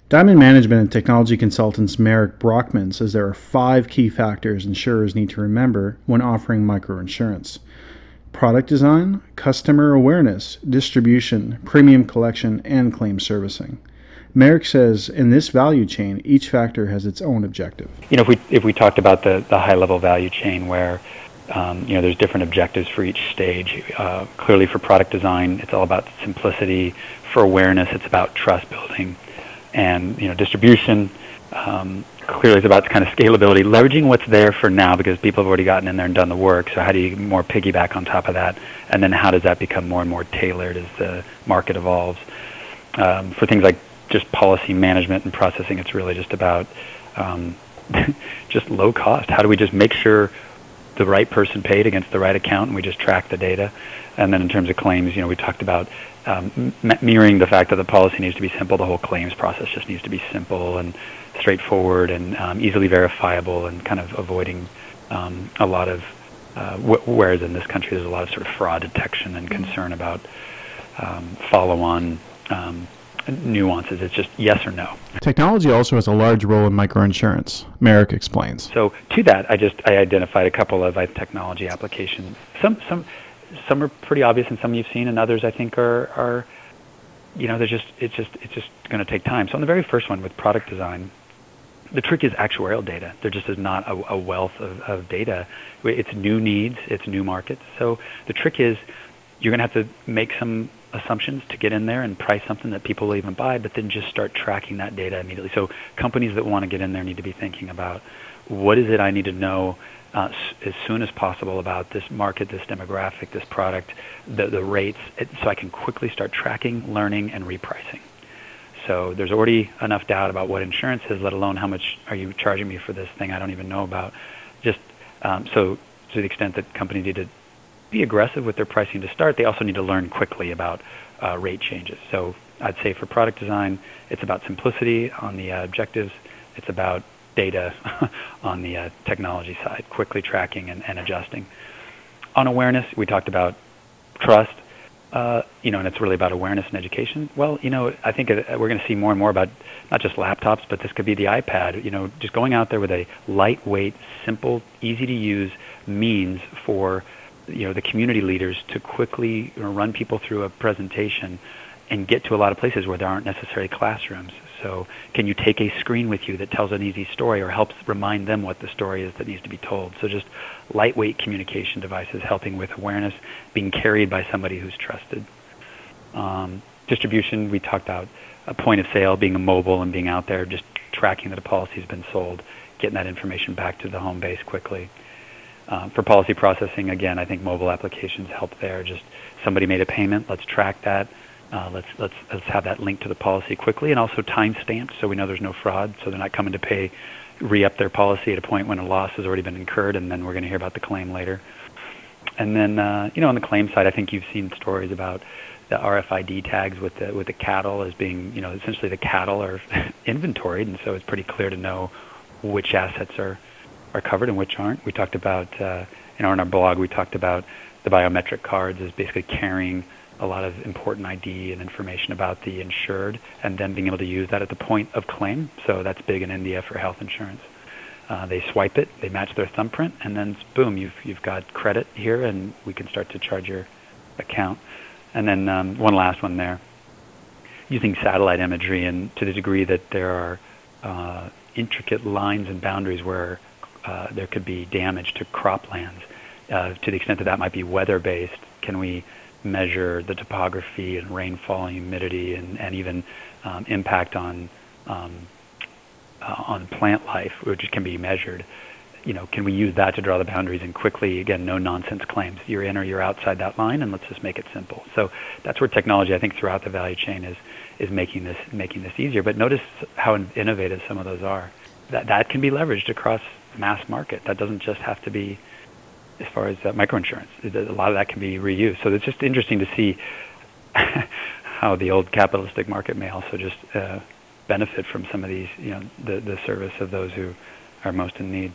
Diamond Management and Technology Consultants Marik Brockman says there are 5 key factors insurers need to remember when offering microinsurance: product design, customer awareness, distribution, premium collection, and claim servicing. Marik says in this value chain, each factor has its own objective. If we talked about the high-level value chain where there's different objectives for each stage. Clearly for product design, it's all about simplicity. For awareness, it's about trust building. And distribution, clearly it's about kind of scalability, leveraging what's there for now because people have already gotten in there and done the work. So how do you more piggyback on top of that? And then how does that become more and more tailored as the market evolves? For things like just policy management and processing, it's really just about just low cost. How do we just make sure the right person paid against the right account and we just track the data? And then in terms of claims, we talked about mirroring the fact that the policy needs to be simple. The whole claims process just needs to be simple and straightforward and easily verifiable, and kind of avoiding a lot of, whereas in this country there's a lot of sort of fraud detection and concern about follow-on nuances. It's just yes or no. Technology also has a large role in microinsurance. Marik explains. So to that, I identified a couple of technology applications. Some are pretty obvious, and some you've seen, and others I think are it's just going to take time. So on the very first one with product design, the trick is actuarial data. There just is not a wealth of data. It's new needs, it's new markets. So the trick is you're going to have to make some assumptions to get in there and price something that people will even buy, but then just start tracking that data immediately. So companies that want to get in there need to be thinking about what is it I need to know as soon as possible about this market, this demographic, this product, the rates, so I can quickly start tracking, learning, and repricing. So there's already enough doubt about what insurance is, let alone how much are you charging me for this thing I don't even know about. Just so to the extent that companies need to be aggressive with their pricing to start, they also need to learn quickly about rate changes. So I'd say for product design, it's about simplicity on the objectives. It's about data on the technology side, quickly tracking and adjusting. On awareness, we talked about trust, and it's really about awareness and education. Well, I think we're going to see more and more about not just laptops, but this could be the iPad. Just going out there with a lightweight, simple, easy to use means for the community leaders to quickly run people through a presentation and get to a lot of places where there aren't necessarily classrooms. So can you take a screen with you that tells an easy story or helps remind them what the story is that needs to be told? So just lightweight communication devices helping with awareness, being carried by somebody who's trusted. Distribution, we talked about a point of sale, being mobile and being out there, just tracking that a policy's been sold, getting that information back to the home base quickly. For policy processing, again, I think mobile applications help there. Just somebody made a payment, let's track that. Let's have that linked to the policy quickly, and also time stamped so we know there's no fraud, so they're not coming to re-up their policy at a point when a loss has already been incurred, and then we're going to hear about the claim later. And then on the claim side, I think you've seen stories about the RFID tags with the cattle as being essentially the cattle are inventoried, and so it's pretty clear to know which assets are covered and which aren't. We talked about in our blog we talked about the biometric cards as basically carrying a lot of important ID and information about the insured, and then being able to use that at the point of claim. So that's big in India for health insurance. They swipe it, they match their thumbprint, and then boom, you've got credit here, and we can start to charge your account. And then one last one there, using satellite imagery, and to the degree that there are intricate lines and boundaries where there could be damage to croplands, to the extent that that might be weather-based, can we measure the topography and rainfall and humidity and even impact on plant life, which can be measured. Can we use that to draw the boundaries and quickly, again, no nonsense claims. You're in or you're outside that line, and let's just make it simple. So that's where technology, I think, throughout the value chain is making this easier. But notice how innovative some of those are. That can be leveraged across mass market. That doesn't just have to be as far as microinsurance. A lot of that can be reused. So it's just interesting to see how the old capitalistic market may also just benefit from some of these, the service of those who are most in need.